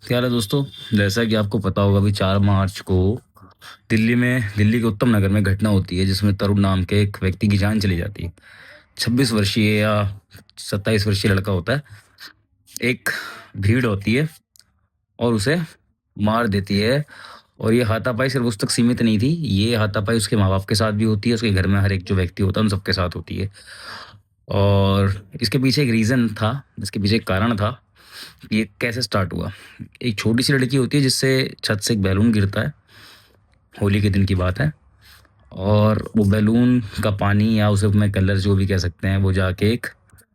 क्या हाल है दोस्तों। जैसा कि आपको पता होगा अभी 4 मार्च को दिल्ली के उत्तम नगर में घटना होती है जिसमें तरुण नाम के एक व्यक्ति की जान चली जाती है। 26 वर्षीय या 27 वर्षीय लड़का होता है। एक भीड़ होती है और उसे मार देती है। और ये हाथापाई सिर्फ उस तक सीमित नहीं थी, ये हाथापाई उसके माँ बाप के साथ भी होती है, उसके घर में हर एक जो व्यक्ति होता है उन सबके साथ होती है। और इसके पीछे एक रीज़न था, इसके पीछे एक कारण था। ये कैसे स्टार्ट हुआ। एक छोटी सी लड़की होती है जिससे छत से एक बैलून गिरता है। होली के दिन की बात है। और वो बैलून का पानी या उसे अपने कलर जो भी कह सकते हैं वो जाके एक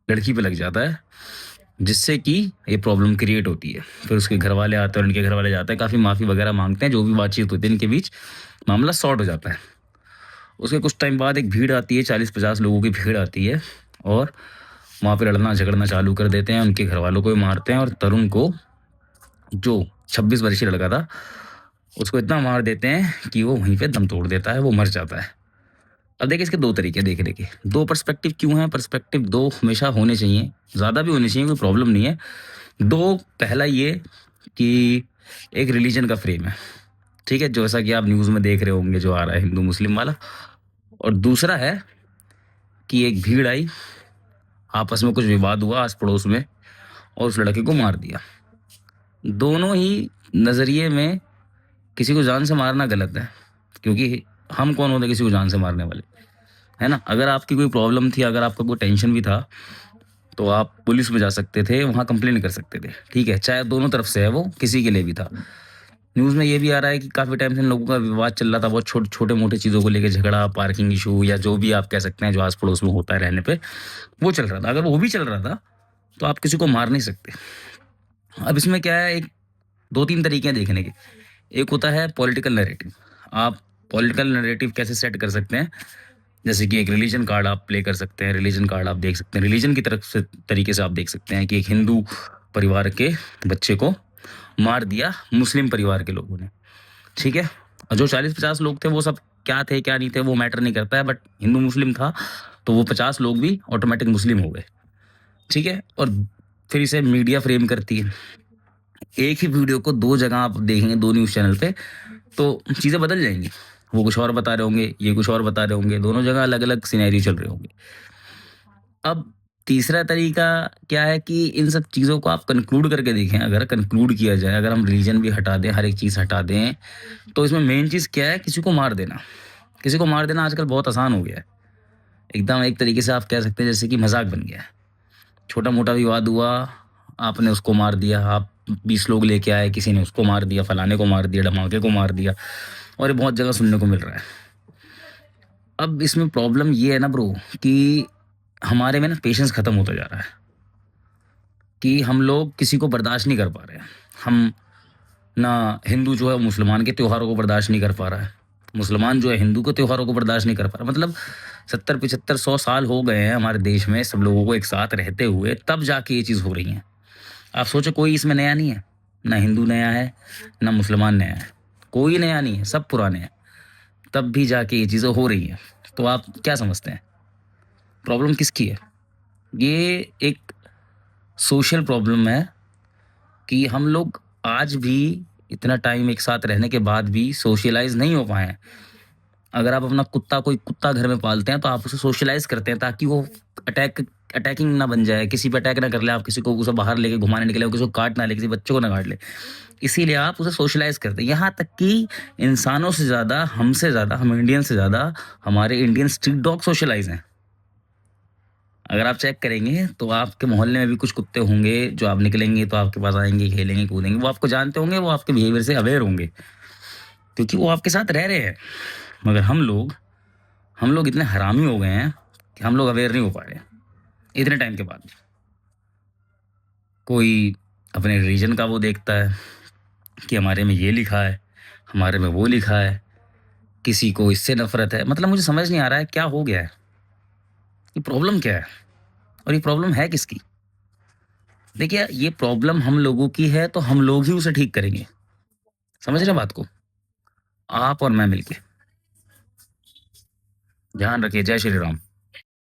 लड़की पे लग जाता है, जिससे कि ये प्रॉब्लम क्रिएट होती है। फिर उसके घर वाले आते हैं और इनके घर वाले जाते हैं, काफ़ी माफ़ी वगैरह मांगते हैं, जो भी बातचीत होती है इनके बीच मामला सॉर्ट हो जाता है। उसके कुछ टाइम बाद एक भीड़ आती है, 40-50 लोगों की भीड़ आती है और वहाँ पे लड़ना झगड़ना चालू कर देते हैं, उनके घर वालों को भी मारते हैं और तरुण को, जो 26 वर्षीय लड़का था, उसको इतना मार देते हैं कि वो वहीं पे दम तोड़ देता है, वो मर जाता है। अब देखिए इसके 2 तरीके देखने के, 2 पर्सपेक्टिव क्यों हैं? पर्सपेक्टिव 2 हमेशा होने चाहिए, ज़्यादा भी होने चाहिए, कोई प्रॉब्लम नहीं है। 2 पहला ये कि एक रिलीजन का फ्रेम है, ठीक है? जैसा कि आप न्यूज़ में देख रहे होंगे जो आ रहा है हिंदू मुस्लिम वाला। और दूसरा है कि एक भीड़ आई, आपस में कुछ विवाद हुआ आस-पड़ोस में और उस लड़के को मार दिया। दोनों ही नज़रिए में किसी को जान से मारना गलत है, क्योंकि हम कौन होते किसी को जान से मारने वाले, है ना? अगर आपकी कोई प्रॉब्लम थी, अगर आपका कोई टेंशन भी था, तो आप पुलिस में जा सकते थे, वहाँ कंप्लेंट कर सकते थे, ठीक है? चाहे दोनों तरफ से है वो, किसी के लिए भी था। न्यूज़ में ये भी आ रहा है कि काफ़ी टाइम से इन लोगों का विवाद चल रहा था, बहुत छोटे-मोटे चीज़ों को लेके झगड़ा, पार्किंग इश्यू या जो भी आप कह सकते हैं जो आस-पड़ोस में होता है रहने पे, वो चल रहा था। अगर वो भी चल रहा था, तो आप किसी को मार नहीं सकते। अब इसमें क्या है, एक 2-3 तरीके हैं देखने के। एक होता है पॉलिटिकल नैरेटिव। आप पॉलिटिकल नैरेटिव कैसे सेट कर सकते हैं? जैसे कि एक रिलीजन कार्ड आप प्ले कर सकते हैं, रिलीजन कार्ड आप देख सकते हैं। रिलीजन की तरफ से तरीके से आप देख सकते हैं कि एक हिंदू परिवार के बच्चे को मार दिया मुस्लिम परिवार के लोगों ने, ठीक है? और जो 40-50 लोग थे वो सब क्या थे, क्या नहीं थे वो मैटर नहीं करता है, बट हिंदू मुस्लिम था, तो वो 50 लोग भी ऑटोमैटिक मुस्लिम हो गए, ठीक है? और फिर इसे मीडिया फ्रेम करती है। एक ही वीडियो को 2 जगह आप देखेंगे, 2 न्यूज़ चैनल पे, तो चीज़ें बदल जाएँगी। वो कुछ और बता रहे होंगे, ये कुछ और बता रहे होंगे, दोनों जगह अलग-अलग सिनेरियो चल रहे होंगे। अब तीसरा तरीका क्या है कि इन सब चीज़ों को आप कन्क्लूड करके देखें, अगर कन्क्लूड किया जाए, अगर हम रिलीजन भी हटा दें, हर एक चीज़ हटा दें, तो इसमें मेन चीज़ क्या है? किसी को मार देना। किसी को मार देना आजकल बहुत आसान हो गया है। एकदम एक तरीके से आप कह सकते हैं जैसे कि मज़ाक बन गया है। छोटा-मोटा विवाद हुआ, आपने उसको मार दिया, आप 20 लोग लेके आए, किसी ने उसको मार दिया, फलाने को मार दिया, ढमाके को मार दिया, और ये बहुत जगह सुनने को मिल रहा है। अब इसमें प्रॉब्लम ये है ना ब्रो कि हमारे में ना पेशेंस खत्म होता जा रहा है, कि हम लोग किसी को बर्दाश्त नहीं कर पा रहे हैं। हम ना हिंदू जो है मुसलमान के त्योहारों को बर्दाश्त नहीं कर पा रहा है, मुसलमान जो है हिंदू के त्योहारों को बर्दाश्त नहीं कर पा रहा। मतलब 70, 75, 100 साल हो गए हैं हमारे देश में सब लोगों को एक साथ रहते हुए, तब जाके ये चीज़ हो रही है। आप सोचो कोई इसमें नया नहीं है, ना हिंदू नया है, ना मुसलमान नया है, कोई नया नहीं है, सब पुराने हैं। तब भी जाके ये चीज़ें हो रही हैं। तो आप क्या समझते हैं? प्रॉब्लम किसकी है? ये एक सोशल प्रॉब्लम है कि हम लोग आज भी इतना टाइम एक साथ रहने के बाद भी सोशलाइज़ नहीं हो पाए हैं। अगर आप अपना कोई कुत्ता घर में पालते हैं तो आप उसे सोशलाइज़ करते हैं ताकि वो अटैकिंग ना बन जाए, किसी पे अटैक ना कर ले, आप किसी को उसे बाहर लेके घुमाने निकले, किसी को काट ना ले, किसी बच्चे को ना काट ले। इसीलिए आप उसे सोशलाइज़ करते हैं। यहाँ तक कि इंसानों से ज़्यादा, हमसे ज़्यादा, हम इंडियन से ज़्यादा हमारे इंडियन स्ट्रीट डॉग सोशलाइज़ हैं। अगर आप चेक करेंगे तो आपके मोहल्ले में भी कुछ कुत्ते होंगे जो आप निकलेंगे तो आपके पास आएँगे, खेलेंगे, कूदेंगे। वो आपको जानते होंगे, वो आपके बिहेवियर से अवेयर होंगे, क्योंकि वो आपके साथ रह रहे हैं। मगर हम लोग इतने हरामी हो गए हैं कि हम लोग अवेयर नहीं हो पा रहे हैं, इतने टाइम के बाद भी। कोई अपने रिलीजन का वो देखता है कि हमारे में ये लिखा है, हमारे में वो लिखा है, किसी को इससे नफ़रत है। मतलब मुझे समझ नहीं आ रहा है क्या हो गया है? ये प्रॉब्लम क्या है? और ये प्रॉब्लम है किसकी? देखिए, ये प्रॉब्लम हम लोगों की है तो हम लोग ही उसे ठीक करेंगे। समझ रहे हैं बात को? आप और मैं मिलके। ध्यान रखिए। जय श्री राम।